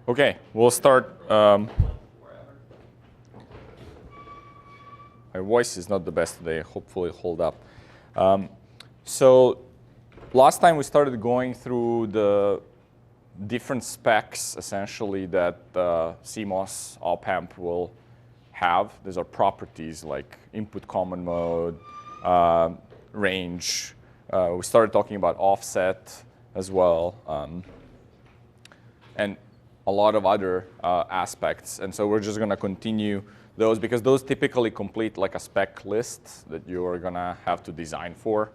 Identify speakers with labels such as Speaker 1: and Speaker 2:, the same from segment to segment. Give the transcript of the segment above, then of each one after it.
Speaker 1: Okay, we'll start. My voice is not the best today. Hopefully hold up. So last time we started going through the different specs, essentially, that CMOS op-amp will have. These are properties like input common mode, range. We started talking about offset as well, and a lot of other aspects. And so we're just going to continue those because those typically complete like a spec list that you are going to have to design for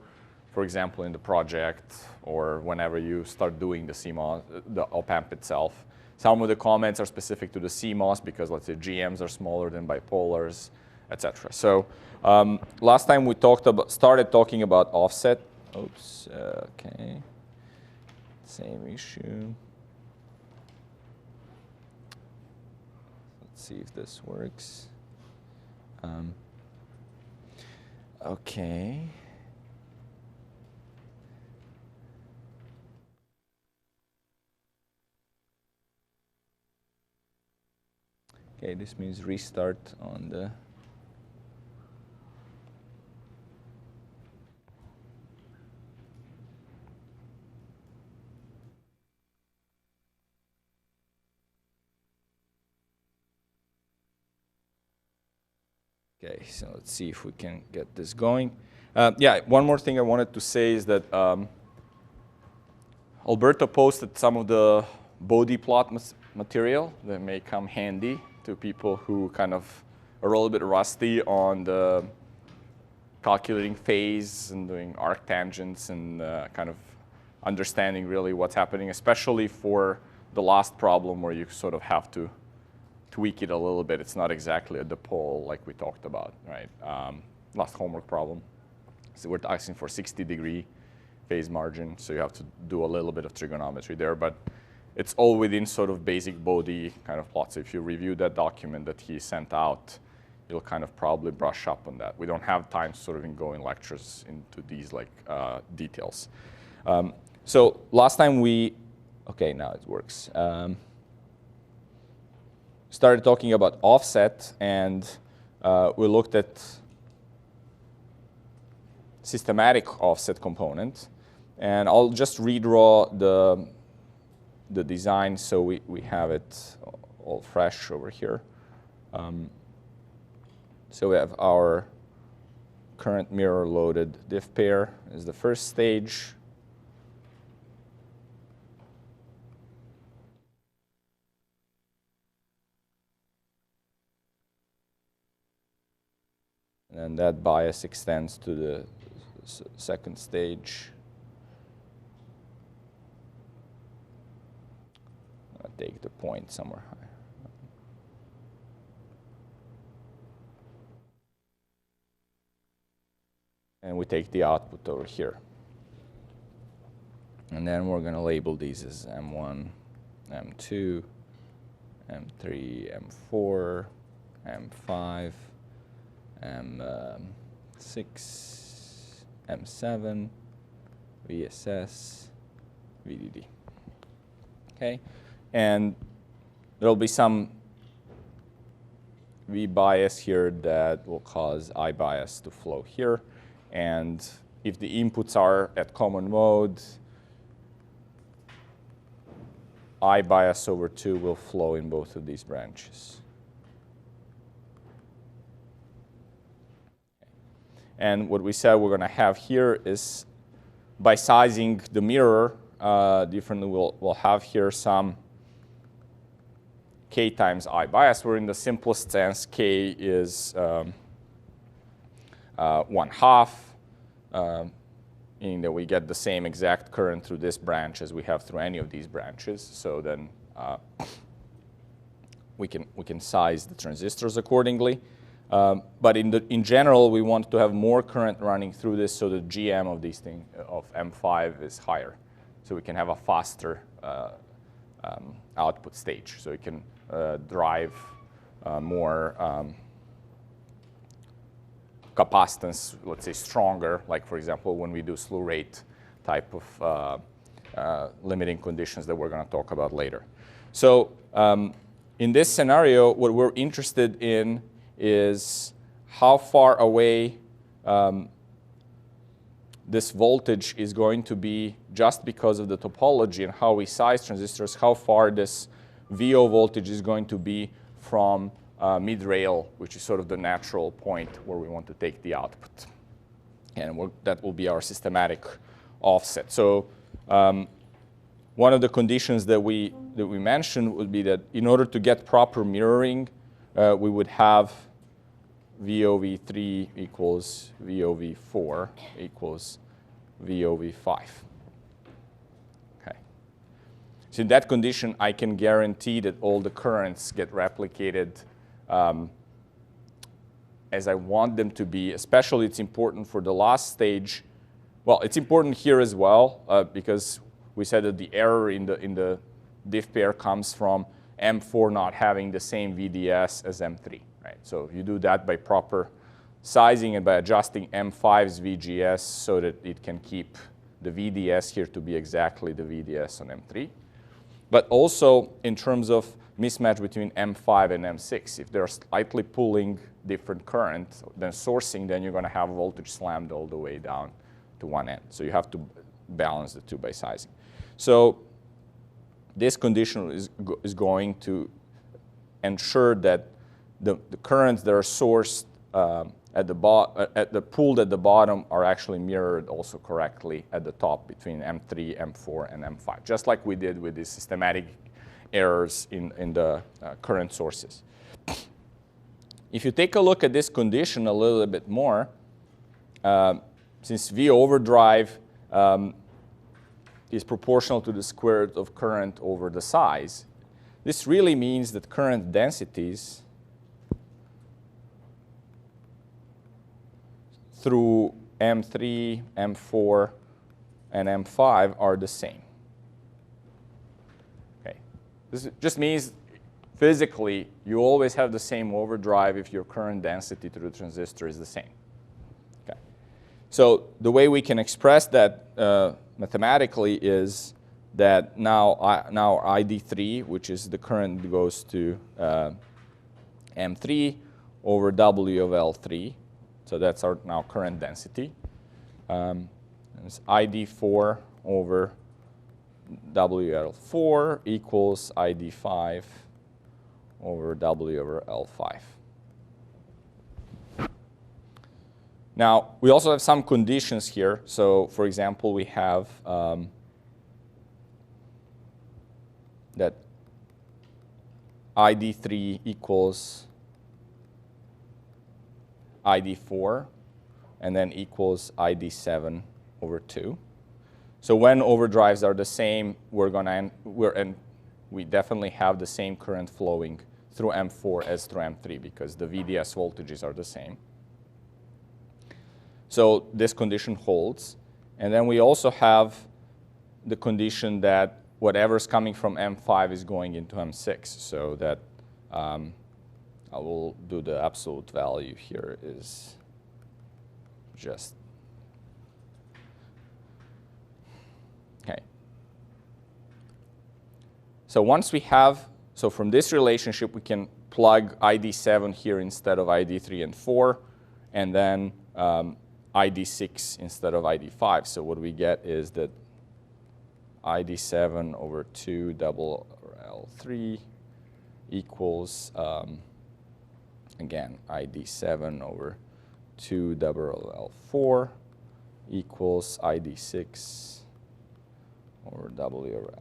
Speaker 1: example, in the project or whenever you start doing the CMOS, the op-amp itself. Some of the comments are specific to the CMOS because, let's say, GMs are smaller than bipolars, etc. So last time we started talking about offset. Oops, okay. Same issue. Let's see if this works. Okay. Okay, this means restart on the Okay, so let's see if we can get this going. Yeah, one more thing I wanted to say is that Alberto posted some of the body plot material that may come handy to people who kind of are a little bit rusty on the calculating phase and doing arc tangents and kind of understanding really what's happening, especially for the last problem where you sort of have to tweak it a little bit. It's not exactly a dipole like we talked about, right? Last homework problem. So we're asking for 60-degree phase margin, so you have to do a little bit of trigonometry there, but it's all within sort of basic Bode kind of plots. If you review that document that he sent out, you'll kind of probably brush up on that. We don't have time sort of in going lectures into these like details. So last time okay, now it works. Started talking about offset, and we looked at systematic offset component. And I'll just redraw the design so we have it all fresh over here. So we have our current mirror-loaded diff pair is the first stage. And that bias extends to the second stage. I'll take the point somewhere higher. And we take the output over here. And then we're going to label these as M1, M2, M3, M4, M5, M6, M7, VSS, VDD. Okay, and there'll be some V bias here that will cause I bias to flow here. And if the inputs are at common mode, I bias over 2 will flow in both of these branches. And what we said we're going to have here is, by sizing the mirror differently, we'll have here some K times I bias, where in the simplest sense, K is 1/2, meaning that we get the same exact current through this branch as we have through any of these branches. So then we can size the transistors accordingly. But in general, we want to have more current running through this, so the GM of these things of M5 is higher, so we can have a faster output stage. So we can drive more capacitance, let's say, stronger. Like for example, when we do slew rate type of limiting conditions that we're going to talk about later. So in this scenario, what we're interested in is how far away this voltage is going to be just because of the topology and how we size transistors, how far this VO voltage is going to be from mid-rail, which is sort of the natural point where we want to take the output. And that will be our systematic offset. So one of the conditions that we mentioned would be that in order to get proper mirroring, we would have VOV3 equals VOV4 equals VOV5. Okay. So in that condition, I can guarantee that all the currents get replicated as I want them to be. Especially, it's important for the last stage. Well, it's important here as well because we said that the error in the diff pair comes from M4 not having the same VDS as M3. Right? So you do that by proper sizing and by adjusting M5's VGS so that it can keep the VDS here to be exactly the VDS on M3. But also in terms of mismatch between M5 and M6. If they're slightly pulling different current than sourcing, then you're going to have voltage slammed all the way down to one end. So you have to balance the two by sizing. So this condition is going to ensure that the currents that are sourced at the pooled at the bottom are actually mirrored also correctly at the top between M3, M4, and M5, just like we did with the systematic errors in the current sources. If you take a look at this condition a little bit more, since V overdrive is proportional to the square root of current over the size, this really means that current densities through M3, M4, and M5 are the same. Okay. This just means physically you always have the same overdrive if your current density through the transistor is the same. Okay. So the way we can express that mathematically is that now ID3, which is the current that goes to M3 over W of L3. So that's our now current density. It's ID4 over WL4 equals ID5 over W over L5. Now, we also have some conditions here. So, for example, we have that ID3 equals ID4, and then equals ID7 over 2. So when overdrives are the same, we definitely have the same current flowing through M4 as through M3 because the VDS voltages are the same. So this condition holds. And then we also have the condition that whatever's coming from M5 is going into M6, so that I will do the absolute value here is just, okay. So once we have, so from this relationship we can plug ID7 here instead of ID3 and 4, and then ID6 instead of ID5. So what we get is that ID7 over 2 double L3 equals again, ID7 over 2 double L4 equals ID6 over W over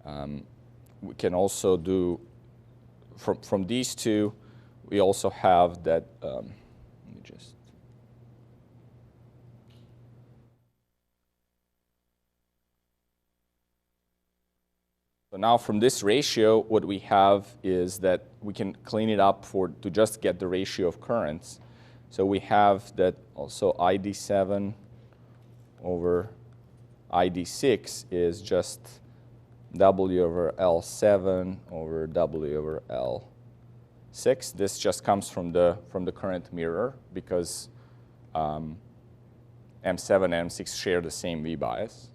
Speaker 1: L5. We can also do, from these two, we also have that, let me just, so now from this ratio, what we have is that we can clean it up to just get the ratio of currents. So we have that also ID7 over ID6 is just W over L7 over W over L6. This just comes from the current mirror because M7 and M6 share the same V bias.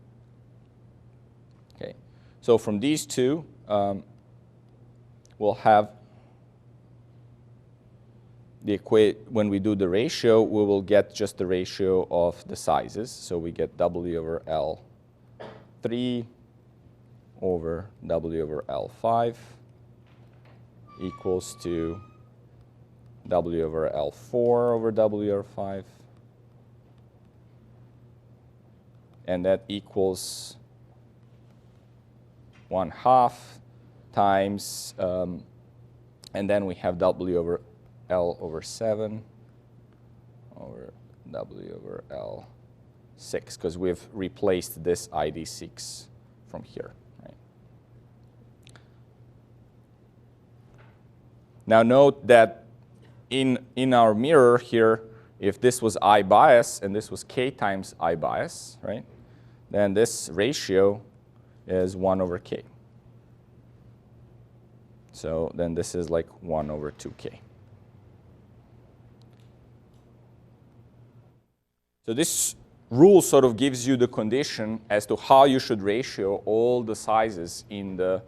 Speaker 1: Okay, so from these two, we'll have when we do the ratio, we will get just the ratio of the sizes. So we get W over L3 over W over L5 equals to W over L4 over W over 5. And that equals 1/2 times, and then we have W over L over 7 over W over L6, because we've replaced this ID6 from here. Right? Now note that in our mirror here, if this was I bias and this was K times I bias, right, then this ratio is 1 over K. So then this is like 1 over 2K. So this rule sort of gives you the condition as to how you should ratio all the sizes in the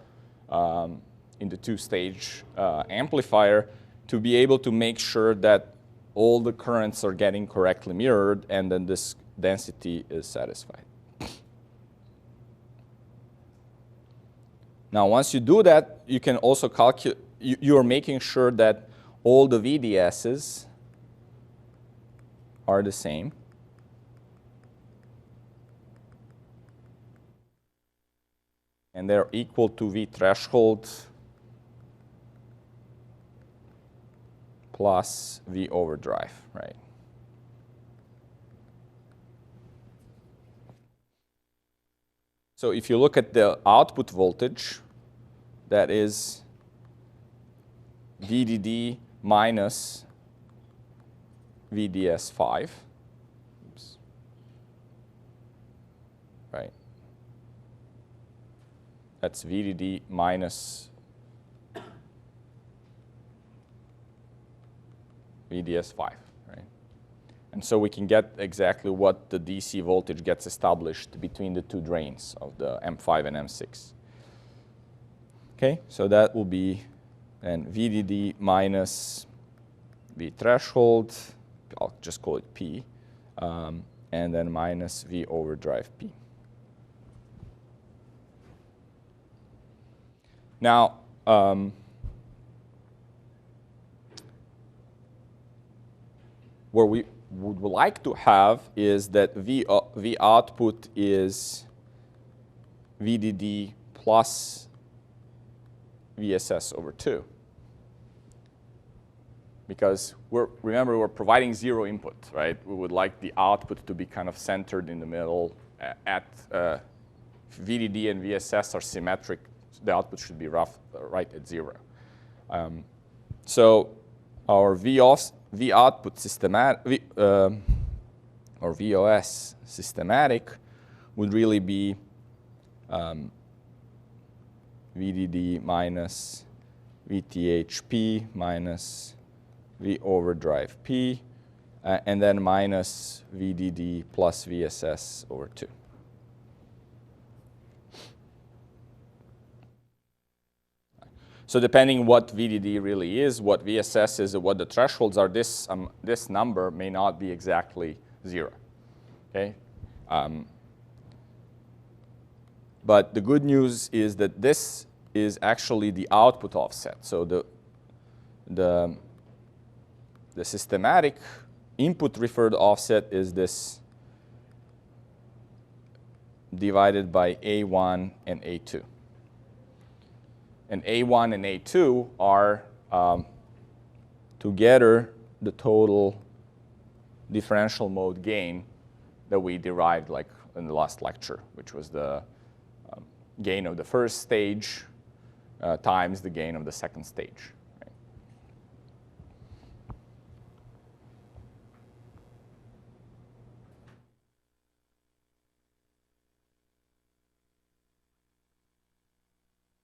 Speaker 1: two-stage amplifier to be able to make sure that all the currents are getting correctly mirrored and then this density is satisfied. Now, once you do that, you can also calculate, you're making sure that all the VDSs are the same. And they're equal to V threshold plus V overdrive, right? So if you look at the output voltage, that is VDD minus VDS5, oops, right? That's VDD minus VDS5, right? And so we can get exactly what the DC voltage gets established between the two drains of the M5 and M6. Okay, so that will be then VDD minus V threshold, I'll just call it P, and then minus V overdrive P. Now, what we would like to have is that V output is VDD plus VSS over 2. Because remember, we're providing 0 input, right? We would like the output to be kind of centered in the middle. At VDD and VSS are symmetric. The output should be right at 0. So our V output systematic, or VOS systematic, would really be VDD minus VTH-P minus V overdrive P, and then minus VDD plus VSS over 2. So depending what VDD really is, what VSS is, what the thresholds are, this number may not be exactly 0. Okay? But the good news is that this is actually the output offset. So the systematic input referred offset is this divided by A1 and A2. And A1 and A2 are together the total differential mode gain that we derived like in the last lecture, which was the gain of the first stage times the gain of the second stage. Right?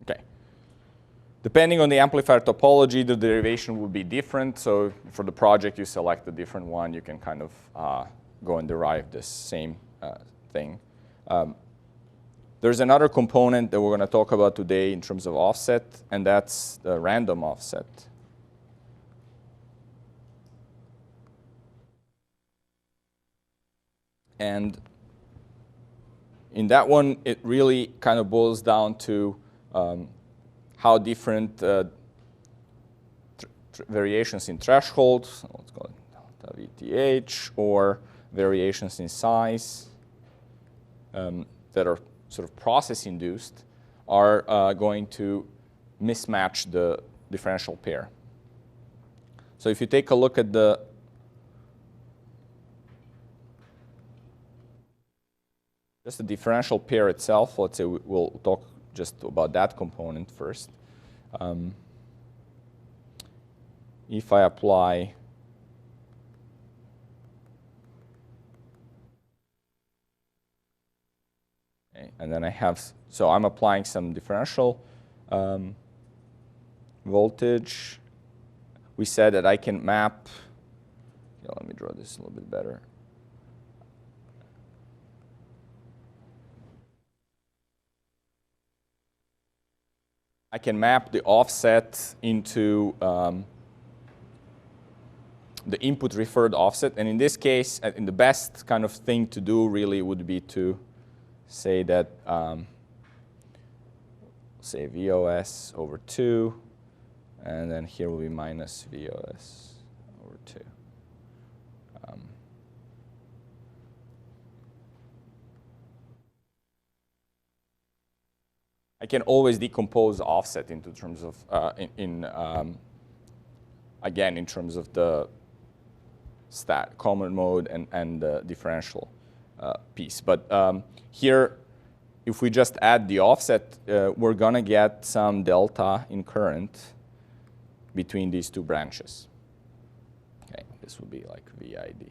Speaker 1: Okay. Depending on the amplifier topology, the derivation will be different. So for the project, you select a different one. You can kind of go and derive this same thing. There's another component that we're going to talk about today in terms of offset, and that's the random offset. And in that one, it really kind of boils down to how different variations in thresholds, let's call it delta VTH, or variations in size that are sort of process-induced are going to mismatch the differential pair. So if you take a look at just the differential pair itself, let's say we'll talk just about that component first. If I apply and then I have, so I'm applying some differential voltage. We said that I can map, let me draw this a little bit better. I can map the offset into the input referred offset. And in this case, in the best kind of thing to do really would be to say that, say VOS over 2, and then here will be minus VOS over 2. I can always decompose offset into terms of, again, in terms of the common mode and the differential piece. But here, if we just add the offset, we're going to get some delta in current between these two branches. Okay, this would be like VID.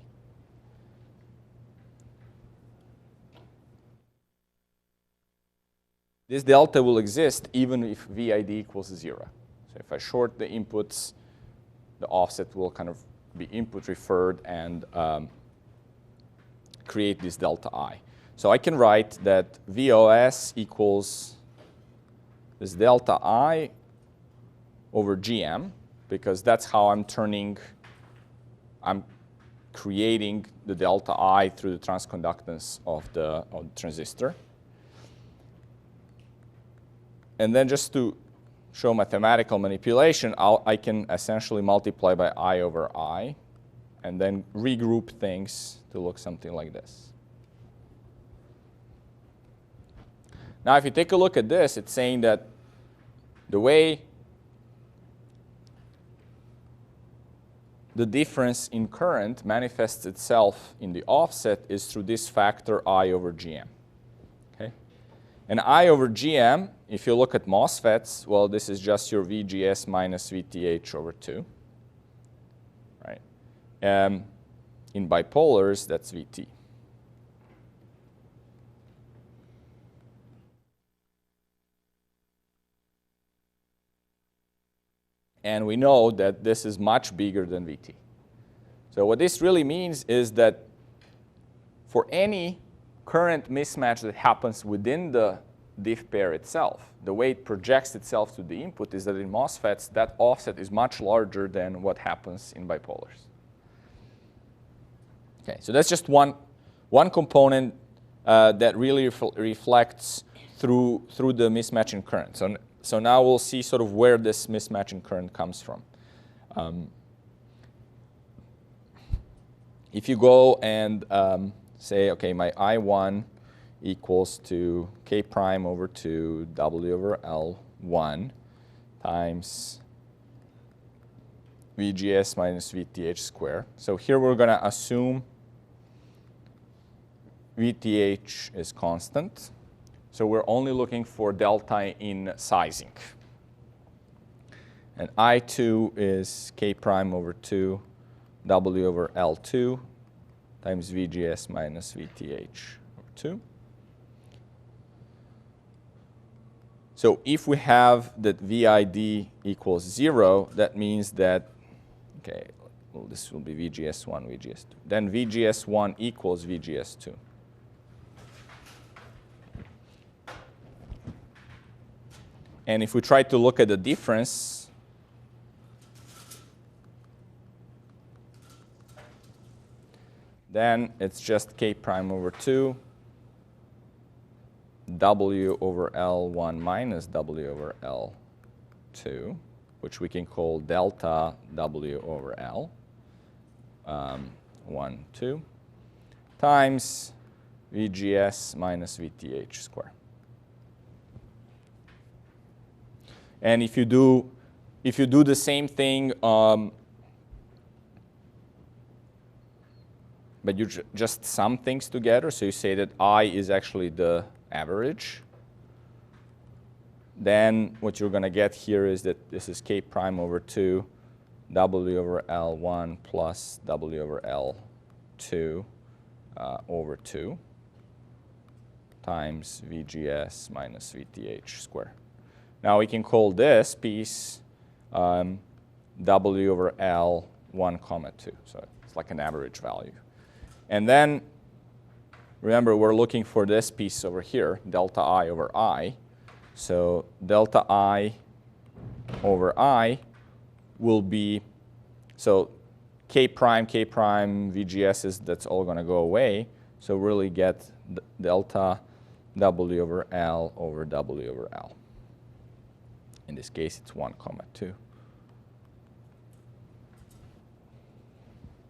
Speaker 1: This delta will exist even if VID equals 0. So if I short the inputs, the offset will kind of be input referred and create this delta I. So I can write that VOS equals this delta I over GM, because that's how I'm creating the delta I through the transconductance of the transistor. And then just to show mathematical manipulation, I can essentially multiply by I over I, and then regroup things to look something like this. Now, if you take a look at this, it's saying that the way the difference in current manifests itself in the offset is through this factor I over GM. Okay? And I over GM, if you look at MOSFETs, well, this is just your VGS minus VTH over 2. Right? In bipolars, that's VT. And we know that this is much bigger than VT. So what this really means is that for any current mismatch that happens within the diff pair itself, the way it projects itself to the input is that in MOSFETs, that offset is much larger than what happens in bipolars. Okay, so that's just one component that really reflects through the mismatch in current. So now we'll see sort of where this mismatch in current comes from. If you go and say, okay, my I1 equals to K prime over 2 W over L1 times VGS minus VTH square. So here we're going to assume VTH is constant. So we're only looking for delta in sizing. And I2 is K prime over 2 W over L2 times VGS minus VTH over 2. So if we have that VID equals 0, that means that, okay, well, this will be VGS1, VGS2. Then VGS1 equals VGS2. And if we try to look at the difference, then it's just K prime over 2, W over L1 minus W over L2, which we can call delta W over L, 1, 2, times VGS minus VTH square. And if you do the same thing, but you just sum things together, so you say that I is actually the average, then what you're going to get here is that this is K prime over 2, W over L1 plus W over L2 over 2 times VGS minus VTH square. Now we can call this piece W over L 1 comma 2. So it's like an average value. And then remember, we're looking for this piece over here, delta I over I. So delta I over I will be, so K prime, VGS, that's all going to go away. So really get delta W over L over W over L. In this case, it's 1 comma 2.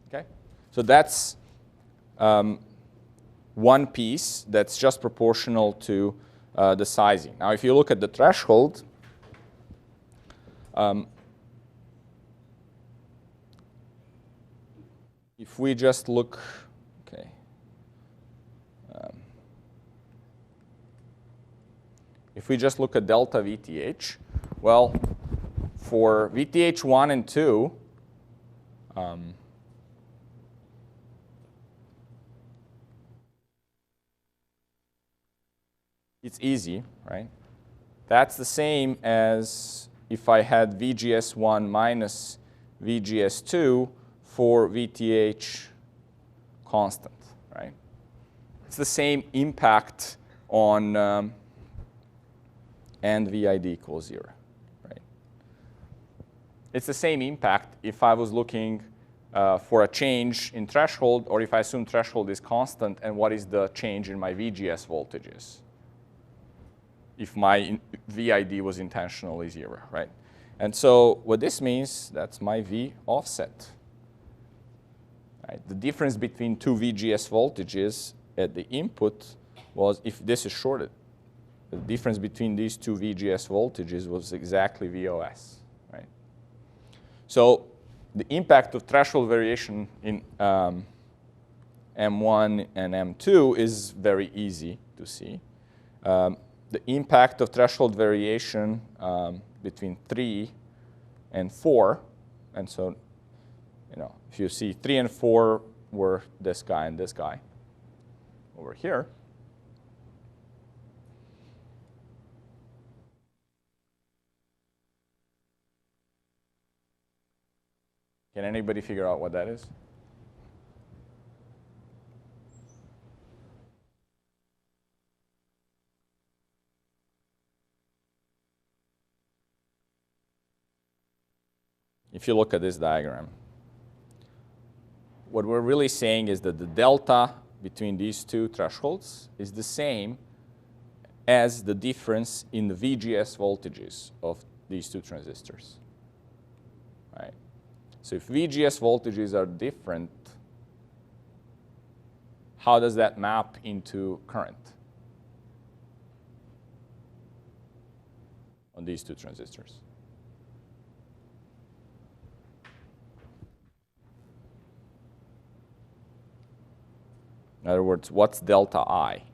Speaker 1: Okay? So that's one piece that's just proportional to the sizing. Now, if you look at the threshold, if we just look, okay, if we just look at delta VTH, well, for VTH 1 and 2, it's easy, right? That's the same as if I had VGS1 minus VGS2 for VTH constant, right? It's the same impact on and VID equals 0, right? It's the same impact if I was looking for a change in threshold, or if I assume threshold is constant, and what is the change in my VGS voltages if my VID was intentionally 0, right? And so what this means, that's my V offset. Right? The difference between two VGS voltages at the input was, if this is shorted, the difference between these two VGS voltages was exactly VOS, right? So the impact of threshold variation in M1 and M2 is very easy to see. The impact of threshold variation between 3 and 4, and so, you know, if you see 3 and 4 were this guy and this guy over here. Can anybody figure out what that is? If you look at this diagram, what we're really saying is that the delta between these two thresholds is the same as the difference in the VGS voltages of these two transistors, right? So if VGS voltages are different, how does that map into current on these two transistors? In other words, what's delta I?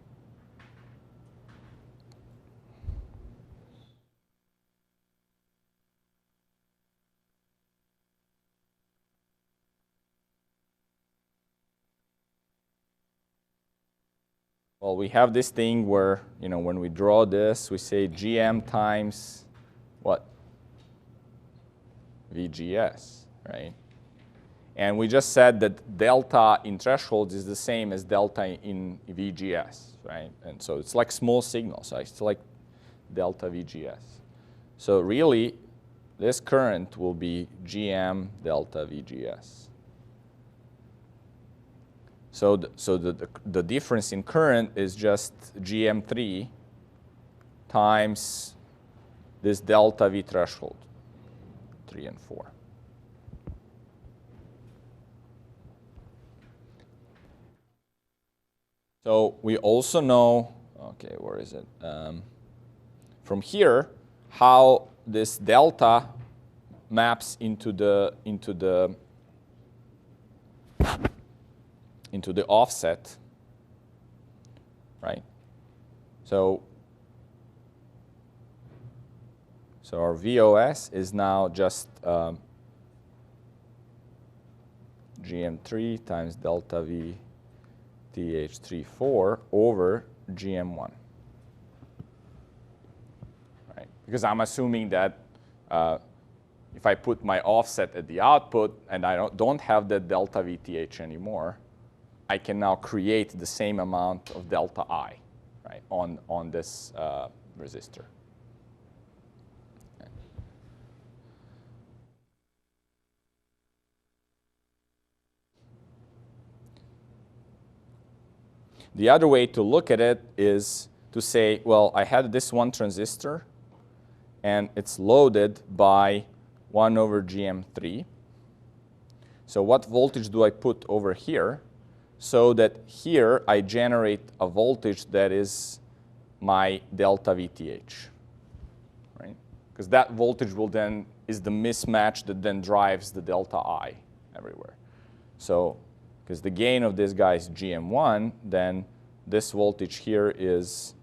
Speaker 1: Well, we have this thing where, you know, when we draw this, we say GM times what? VGS, right? And we just said that delta in thresholds is the same as delta in VGS, right? And so it's like small signals. So it's like delta VGS. So really, this current will be GM delta VGS. So the difference in current is just GM3 times this delta V threshold, 3 and 4. So we also know, okay, where is it? From here, how this delta maps into the offset, right? So our VOS is now just GM3 times delta V TH34 over GM1, right? Because I'm assuming that if I put my offset at the output and I don't have that delta VTH anymore, I can now create the same amount of delta I, right, on this resistor. Okay. The other way to look at it is to say, well, I had this one transistor, and it's loaded by 1 over GM3. So what voltage do I put over here so that here I generate a voltage that is my delta VTH, right? Because that voltage will then is the mismatch that then drives the delta I everywhere. So because the gain of this guy is GM1, then this voltage here is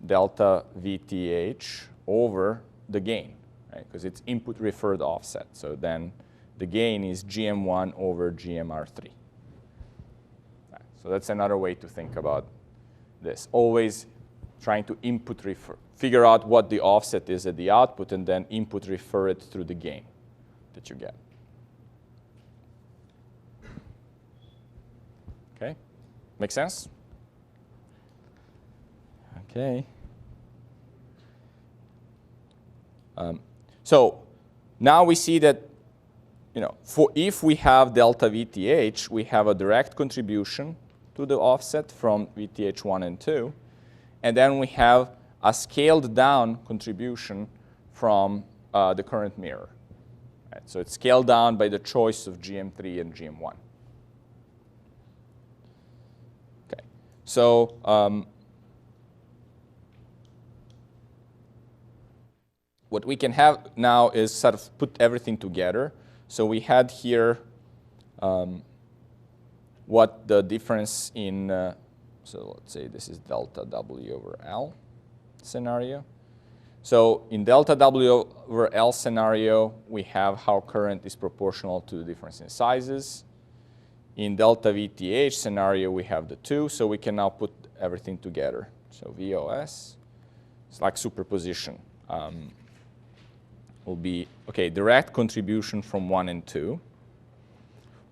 Speaker 1: delta VTH over the gain, right? Because it's input referred offset. So then the gain is GM1 over GMR3. Right. So that's another way to think about this. Always trying to input refer, figure out what the offset is at the output, and then input refer it through the gain that you get. Okay, make sense? Okay. So now we see that, if we have delta VTH, we have a direct contribution to the offset from VTH1 and 2, and then we have a scaled down contribution from the current mirror. Right? So it's scaled down by the choice of GM3 and GM1. Okay. So what we can have now is sort of put everything together. So we had here what the difference in, so let's say this is delta W over L scenario. So in delta W over L scenario, we have how current is proportional to the difference in sizes. In delta VTH scenario, we have the two, so we can now put everything together. So VOS, it's like superposition. Will be, okay, direct contribution from 1 and 2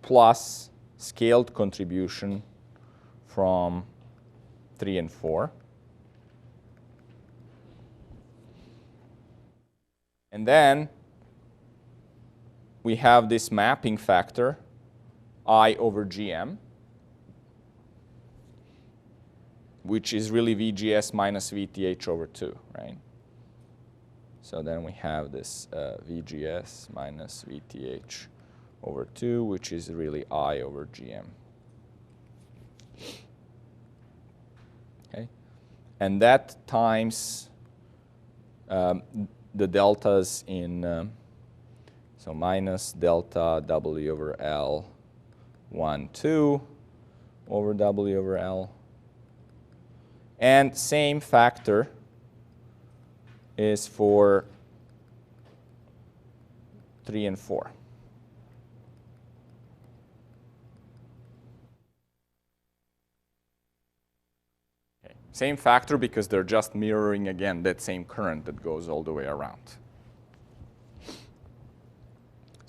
Speaker 1: plus scaled contribution from 3 and 4. And then we have this mapping factor, I over GM, which is really VGS minus VTH over 2, right? So then we have this VGS minus VTH over 2, which is really I over GM. Okay, and that times the deltas in, so minus delta W over L 1, 2 over W over L. And same factor is for 3 and 4. Okay. Same factor because they're just mirroring again that same current that goes all the way around.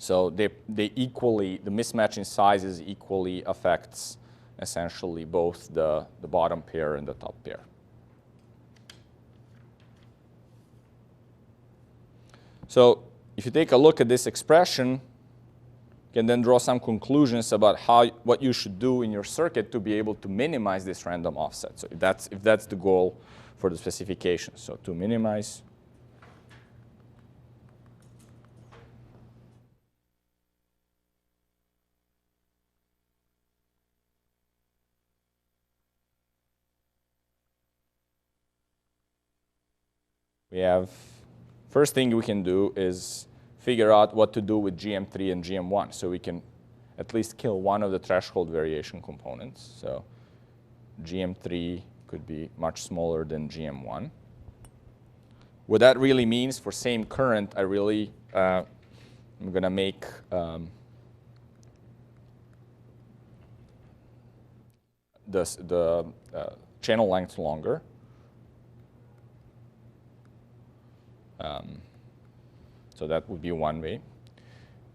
Speaker 1: So they equally, the mismatch in sizes equally affects essentially both the bottom pair and the top pair. So if you take a look at this expression, you can then draw some conclusions about what you should do in your circuit to be able to minimize this random offset. So if that's the goal for the specification. So to minimize we have, first thing we can do is figure out what to do with GM3 and GM1. So we can at least kill one of the threshold variation components. So GM3 could be much smaller than GM1. What that really means for same current, I'm going to make the channel length longer. So that would be one way.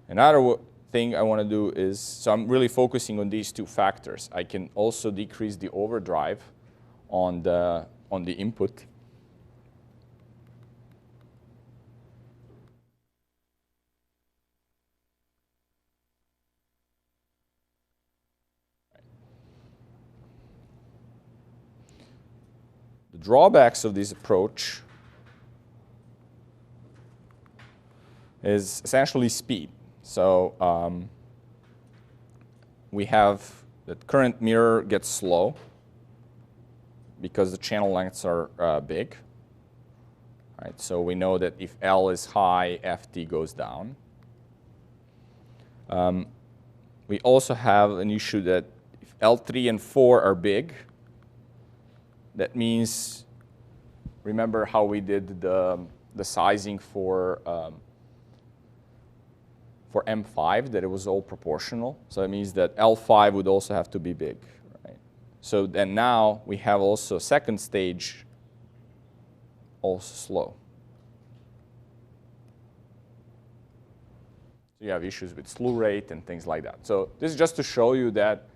Speaker 1: Another thing I want to do is, so I'm really focusing on these two factors. I can also decrease the overdrive on the input. The drawbacks of this approach is essentially speed. So we have that current mirror gets slow because the channel lengths are big. Right? So we know that if L is high, FT goes down. We also have an issue that if L3 and 4 are big, that means, remember how we did the sizing for M5, that it was all proportional. So it means that L5 would also have to be big. Right? So then now we have also second stage also slow. So you have issues with slew rate and things like that. So this is just to show you that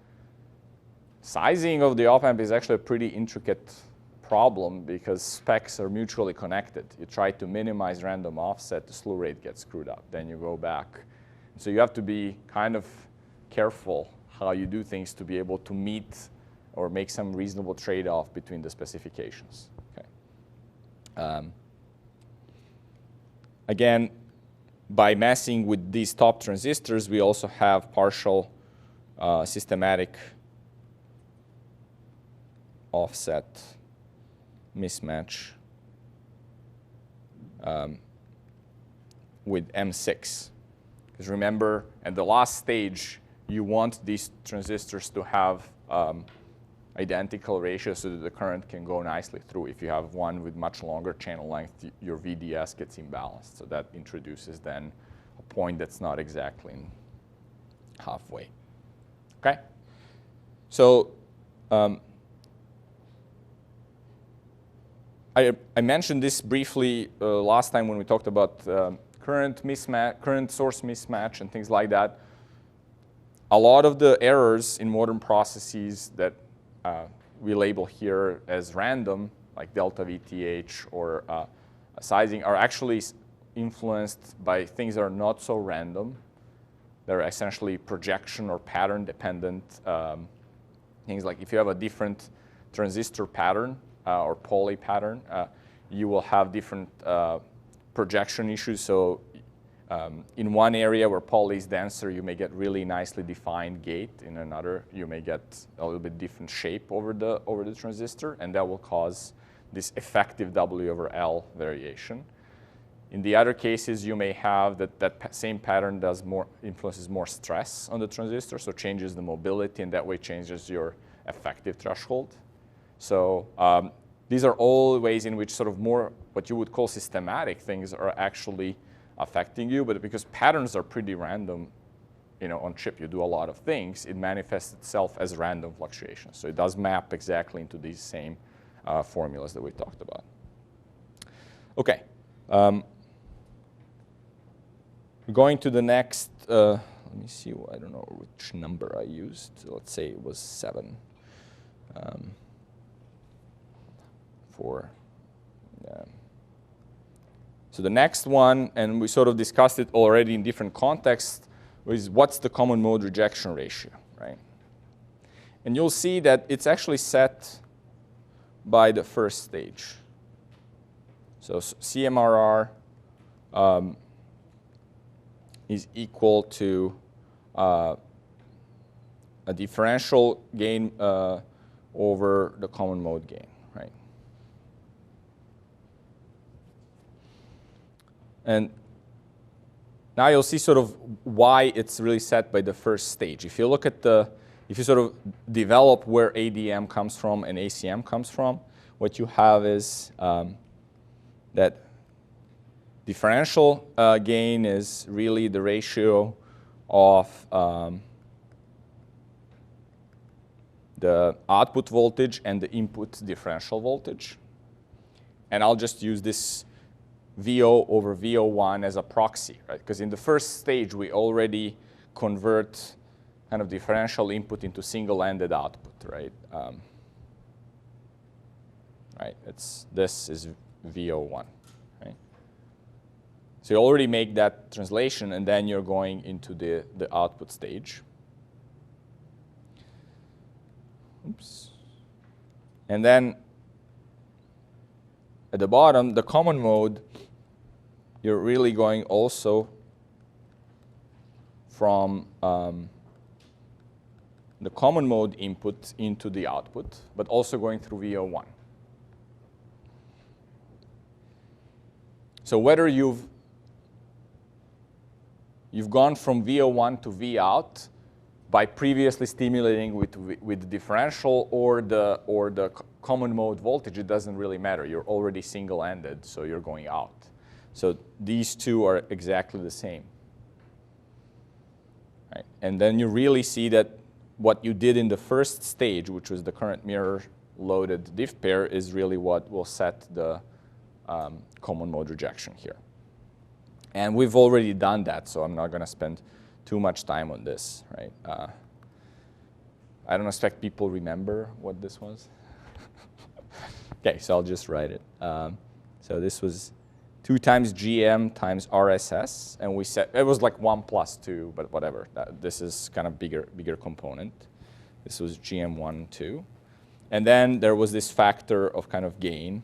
Speaker 1: sizing of the op-amp is actually a pretty intricate problem because specs are mutually connected. You try to minimize random offset, the slew rate gets screwed up. Then you go back. So you have to be kind of careful how you do things to be able to meet or make some reasonable trade-off between the specifications. Okay. Again, by messing with these top transistors, we also have partial systematic offset mismatch with M6. Because remember, at the last stage, you want these transistors to have identical ratios so that the current can go nicely through. If you have one with much longer channel length, your VDS gets imbalanced. So that introduces then a point that's not exactly halfway. Okay? So I mentioned this briefly last time when we talked about current source mismatch and things like that. A lot of the errors in modern processes that we label here as random, like delta VTH or sizing, are actually influenced by things that are not so random. They're essentially projection or pattern dependent. Things like if you have a different transistor pattern or poly pattern, you will have different projection issues. So in one area where poly is denser, you may get really nicely defined gate. In another, you may get a little bit different shape over the transistor, and that will cause this effective W over L variation. In the other cases, you may have that same pattern influences more stress on the transistor, so changes the mobility, and that way changes your effective threshold. So these are all ways in which sort of more what you would call systematic things are actually affecting you, but because patterns are pretty random, on chip, you do a lot of things, it manifests itself as random fluctuations. So it does map exactly into these same formulas that we talked about. Okay. Going to the next let me see, I don't know which number I used. Let's say it was 7 for, so the next one, and we sort of discussed it already in different contexts, is what's the common mode rejection ratio, right? And you'll see that it's actually set by the first stage. So CMRR is equal to a differential gain over the common mode gain, right? And now you'll see sort of why it's really set by the first stage. If you look at if you sort of develop where ADM comes from and ACM comes from, what you have is that differential gain is really the ratio of the output voltage and the input differential voltage. And I'll just use this VO over VO1 as a proxy, right? Because in the first stage, we already convert kind of differential input into single-ended output, right? Right. This is VO1, right? So you already make that translation, and then you're going into the output stage. Oops. And then at the bottom, the common mode, you're really going also from the common mode input into the output, but also going through VO1. So whether you've gone from VO1 to Vout by previously stimulating with the differential or the common mode voltage, it doesn't really matter. You're already single-ended, so you're going out. So these two are exactly the same. Right? And then you really see that what you did in the first stage, which was the current mirror loaded diff pair, is really what will set the common mode rejection here. And we've already done that, so I'm not going to spend too much time on this, right? I don't expect people remember what this was. Okay, so I'll just write it. So this was 2 times GM times RSS, and we said it was like 1 plus 2, but whatever. This is kind of bigger component. This was GM1, 2. And then there was this factor of kind of gain.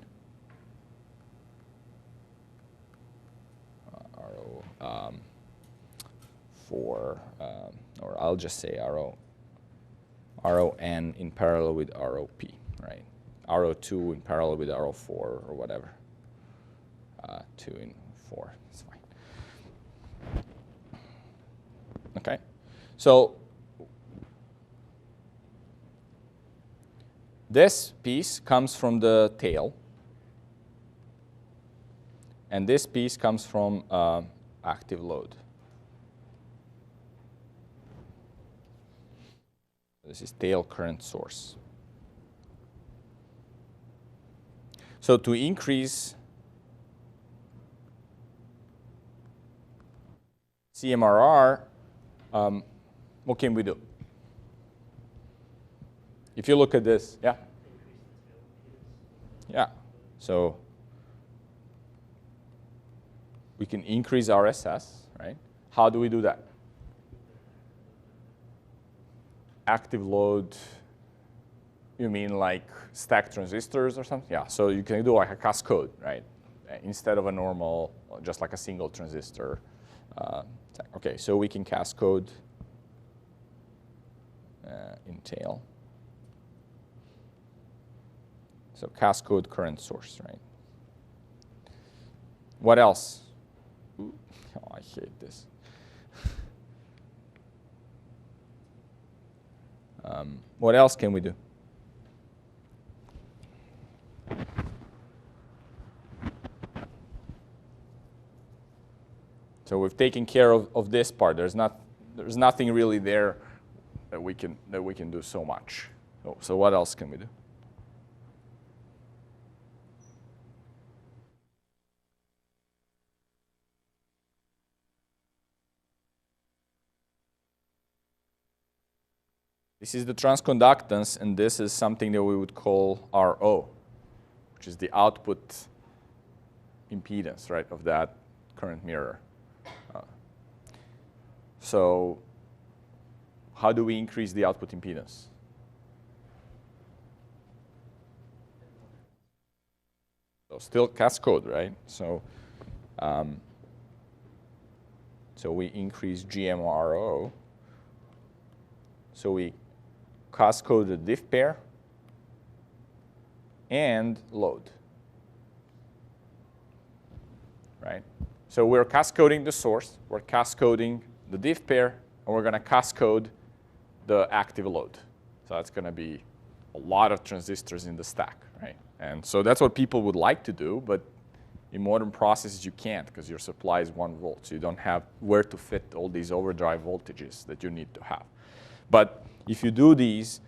Speaker 1: For, or I'll just say RON in parallel with ROP, right? RO2 in parallel with RO4 or whatever. 2 and 4, it's fine. Okay, so this piece comes from the tail, and this piece comes from active load. This is tail current source. So to increase CMRR, what can we do? If you look at this, yeah? Yeah, so we can increase RSS, right? How do we do that? Active load, you mean like stacked transistors or something? Yeah, so you can do like a cascade, right? Instead of a normal, just like a single transistor. Okay, so we can cascade in tail. So cascade current source, right? What else? Ooh, oh, I hate this. What else can we do? So we've taken care of this part. There's nothing really there that we can do so much. So what else can we do? This is the transconductance, and this is something that we would call RO, which is the output impedance, right, of that current mirror. So how do we increase the output impedance? So still cascode, right? So so we increase GMRO. So we cascode the diff pair and load, right? So we're cascoding the source, we're cascoding the diff pair, and we're going to cascode the active load. So that's going to be a lot of transistors in the stack, right? And so that's what people would like to do, but in modern processes you can't because your supply is 1 volt, so you don't have where to fit all these overdrive voltages that you need to have. But if you do these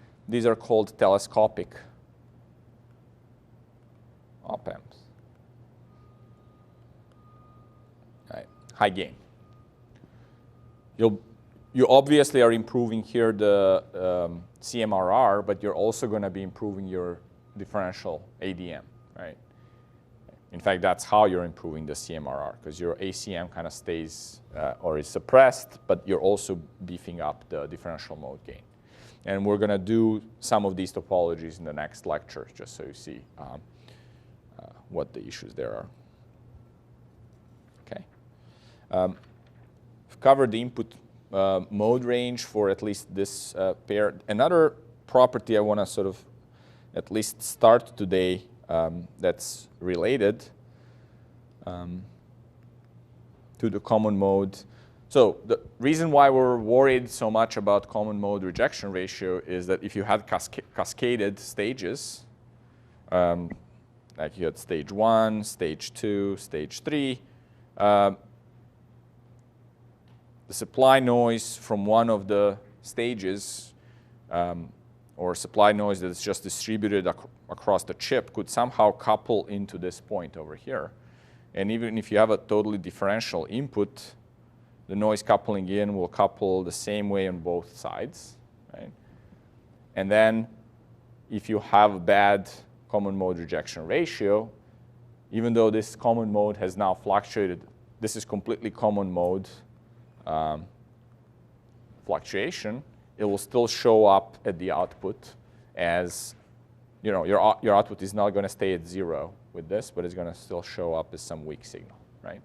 Speaker 1: are called telescopic op-amps. Right. High gain. You obviously are improving here the CMRR, but you're also going to be improving your differential ADM, right? In fact, that's how you're improving the CMRR, because your ACM kind of stays or is suppressed, but you're also beefing up the differential mode gain. And we're going to do some of these topologies in the next lecture, just so you see what the issues there are. Okay. We've covered the input mode range for at least this pair. Another property I want to sort of at least start today that's related to the common mode. So the reason why we're worried so much about common mode rejection ratio is that if you had cascaded stages, like you had stage 1, stage 2, stage 3, the supply noise from one of the stages or supply noise that's just distributed across the chip could somehow couple into this point over here. And even if you have a totally differential input, the noise coupling in will couple the same way on both sides, right? And then if you have a bad common mode rejection ratio, even though this common mode has now fluctuated, this is completely common mode fluctuation, it will still show up at the output as, you know, your output is not going to stay at 0 with this, but it's going to still show up as some weak signal, right?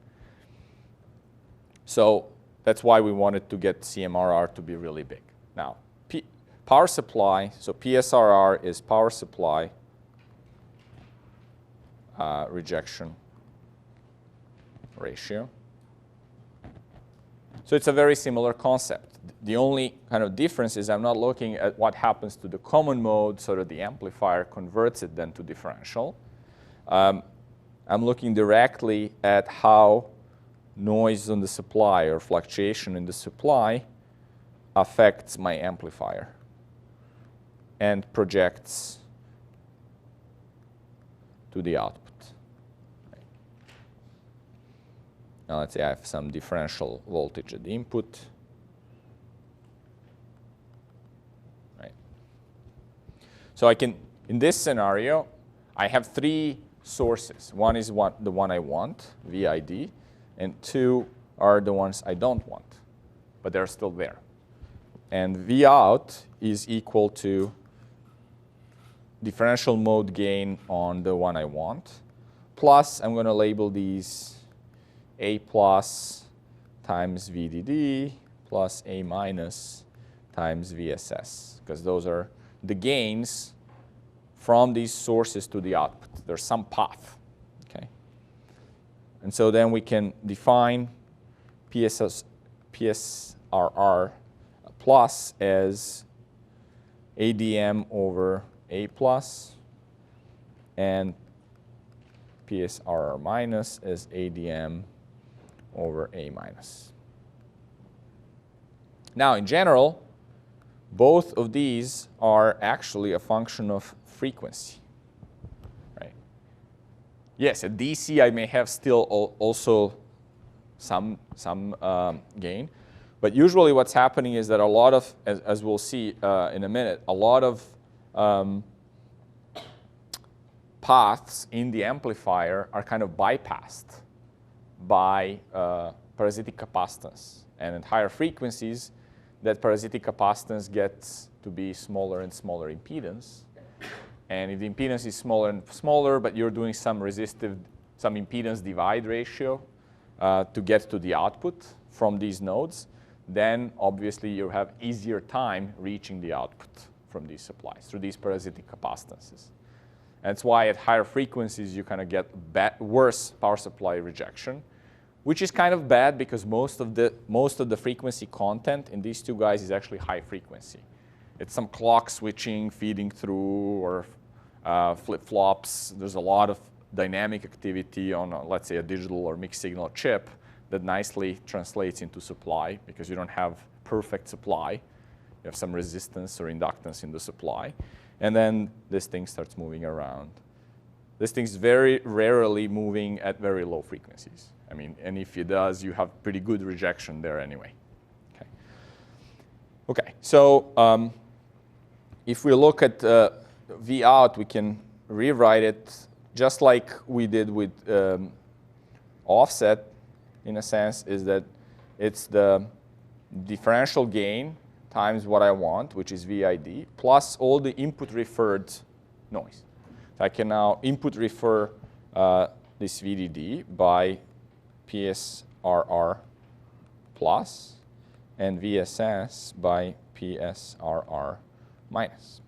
Speaker 1: So that's why we wanted to get CMRR to be really big. Now, power supply, so PSRR is power supply rejection ratio. So it's a very similar concept. The only kind of difference is I'm not looking at what happens to the common mode so that the amplifier converts it then to differential. I'm looking directly at how noise on the supply or fluctuation in the supply affects my amplifier and projects to the output. Now let's say I have some differential voltage at the input. Right. So I can, in this scenario, I have 3 sources. One is the one I want, VID, and 2 are the ones I don't want, but they're still there. And Vout is equal to differential mode gain on the one I want, plus I'm going to label these A plus times VDD plus A minus times VSS, because those are the gains from these sources to the output. There's some path, okay? And so then we can define PSRR plus as ADM over A plus and PSRR minus as ADM over A minus. Now, in general, both of these are actually a function of frequency, right? Yes, at DC I may have still also some gain, But usually what's happening is that a lot of, as we'll see in a minute, a lot of paths in the amplifier are kind of bypassed by parasitic capacitance. And at higher frequencies, that parasitic capacitance gets to be smaller and smaller impedance. And if the impedance is smaller and smaller, but you're doing some impedance divide ratio to get to the output from these nodes, then obviously you have easier time reaching the output from these supplies through these parasitic capacitances. And that's why at higher frequencies you kind of get worse power supply rejection, which is kind of bad because most of the frequency content in these two guys is actually high frequency. It's some clock switching, feeding through, or flip-flops. There's a lot of dynamic activity on, let's say, a digital or mixed signal chip that nicely translates into supply because you don't have perfect supply. You have some resistance or inductance in the supply. And then this thing starts moving around. This thing's very rarely moving at very low frequencies. I mean, and if it does, you have pretty good rejection there anyway. Okay, so if we look at V out, we can rewrite it just like we did with offset, in a sense, is that it's the differential gain times what I want, which is VID, plus all the input referred noise. So I can now input refer this VDD by PSRR plus and VSS by PSRR minus.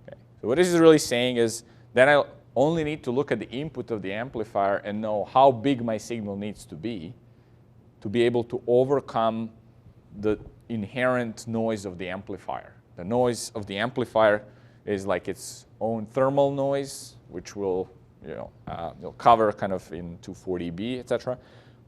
Speaker 1: Okay. So what this is really saying is then I only need to look at the input of the amplifier and know how big my signal needs to be able to overcome the inherent noise of the amplifier. The noise of the amplifier is like its own thermal noise, which will cover kind of in 240B, etc.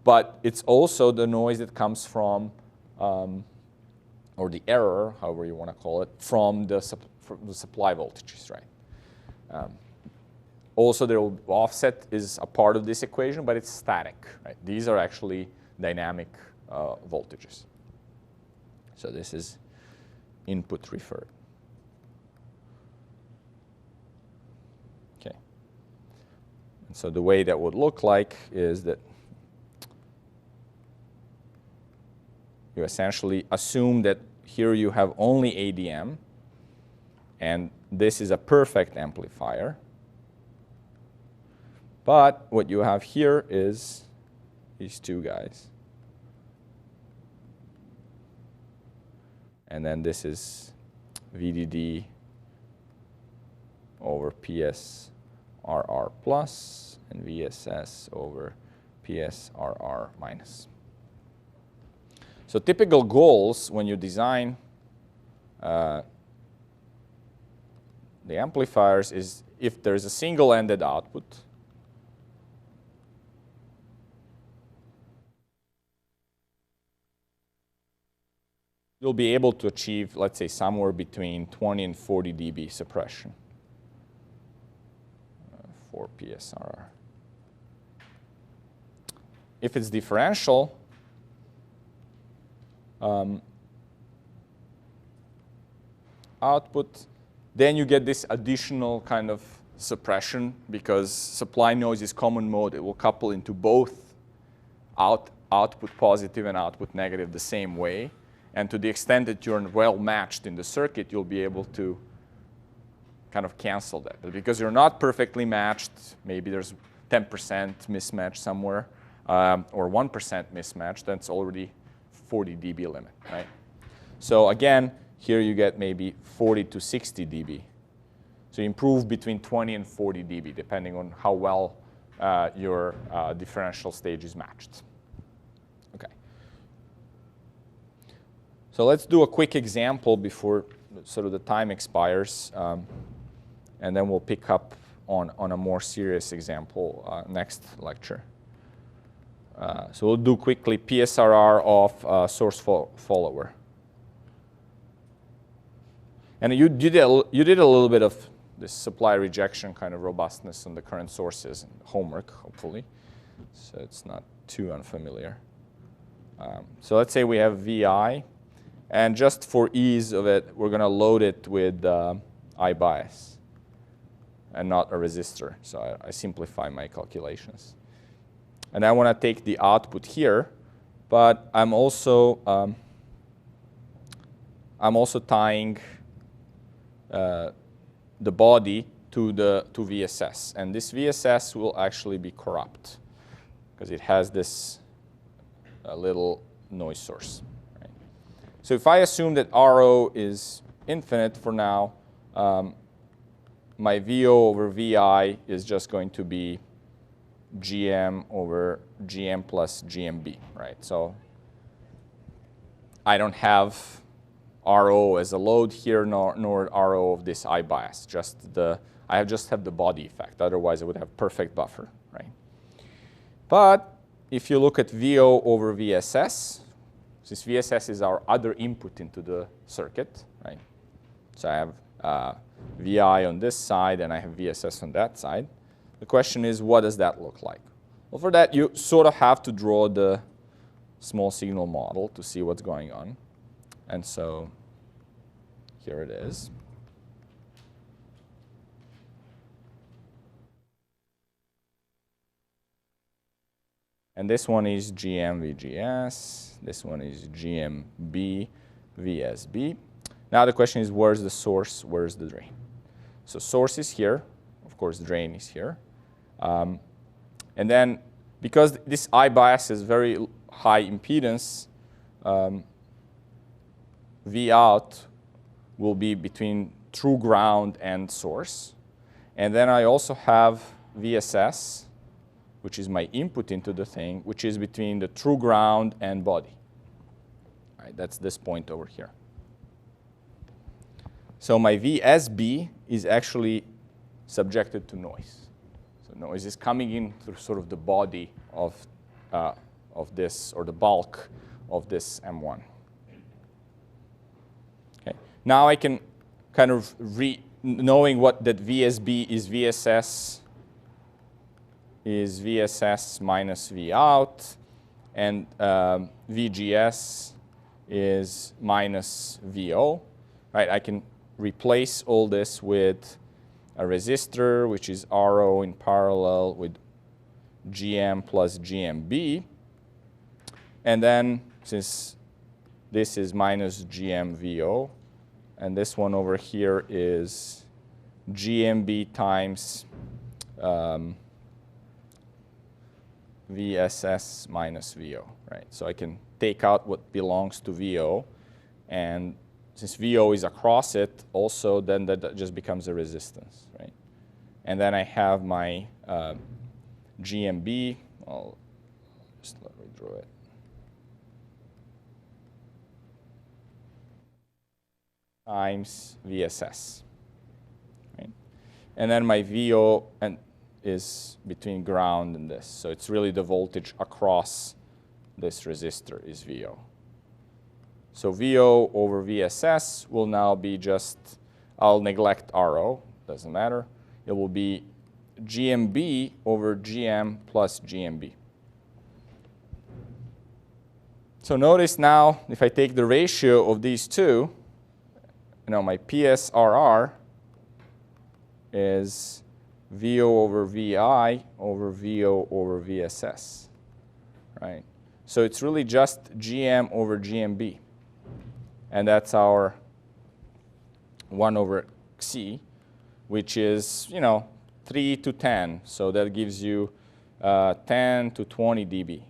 Speaker 1: But it's also the noise that comes from, or the error, however you want to call it, from the supply voltages, right? Also, the offset is a part of this equation, but it's static, right? These are actually dynamic voltages. So this is input referred. Okay. And so the way that would look like is that you essentially assume that here you have only ADM, and this is a perfect amplifier. But what you have here is these two guys. And then this is VDD over PSRR plus and VSS over PSRR minus. So typical goals when you design the amplifiers is if there's a single-ended output, you'll be able to achieve, let's say, somewhere between 20 and 40 dB suppression for PSRR. If it's differential, output, then you get this additional kind of suppression because supply noise is common mode. It will couple into both output positive and output negative the same way. And to the extent that you're well matched in the circuit, you'll be able to kind of cancel that. But because you're not perfectly matched, maybe there's 10% mismatch somewhere, or 1% mismatch, that's already 40 dB limit, right? So again, here you get maybe 40 to 60 dB. So you improve between 20 and 40 dB, depending on how well your differential stage is matched. Okay. So let's do a quick example before sort of the time expires, and then we'll pick up on a more serious example next lecture. So we'll do quickly PSRR of source follower. And you did a little bit of this supply rejection kind of robustness on the current sources and homework, hopefully. So it's not too unfamiliar. So let's say we have VI, and just for ease of it, we're going to load it with I bias and not a resistor. So I simplify my calculations. And I want to take the output here, but I'm also tying the body to VSS, and this VSS will actually be corrupt because it has this little noise source. Right? So if I assume that RO is infinite for now, my VO over VI is just going to be GM over GM plus GMB, right? So I don't have RO as a load here, nor RO of this I bias. I just have the body effect. Otherwise, I would have perfect buffer, right? But if you look at VO over VSS, since VSS is our other input into the circuit, right? So I have VI on this side, and I have VSS on that side. The question is, what does that look like? Well, for that, you sort of have to draw the small signal model to see what's going on. And so here it is. And this one is GM VGS. This one is GMB VSB. Now the question is, where's the source? Where's the drain? So source is here. Of course, drain is here. And then because this I bias is very high impedance, V out will be between true ground and source. And then I also have VSS, which is my input into the thing, which is between the true ground and body. All right, that's this point over here. So my VSB is actually subjected to noise. So noise is coming in through sort of the body of this, or the bulk of this M1. Okay. Now I can kind of knowing what that VSB is VSS minus V out, and VGS is minus VO. Right? I can replace all this with a resistor, which is RO in parallel with GM plus GMB. And then, since this is minus GMVO, and this one over here is GMB times VSS minus VO, right? So I can take out what belongs to VO, and since VO is across it, also then that just becomes a resistance, right? And then I have my GMB. I'll just let me draw it. Times VSS, right? And then my VO is between ground and this. So it's really the voltage across this resistor is VO. So VO over VSS will now be just, I'll neglect RO, doesn't matter. It will be GMB over GM plus GMB. So notice now, if I take the ratio of these two, my PSRR is VO over VI over VO over VSS, right? So it's really just GM over GMB. And that's our 1 over C, which is, 3 to 10. So that gives you 10 to 20 dB.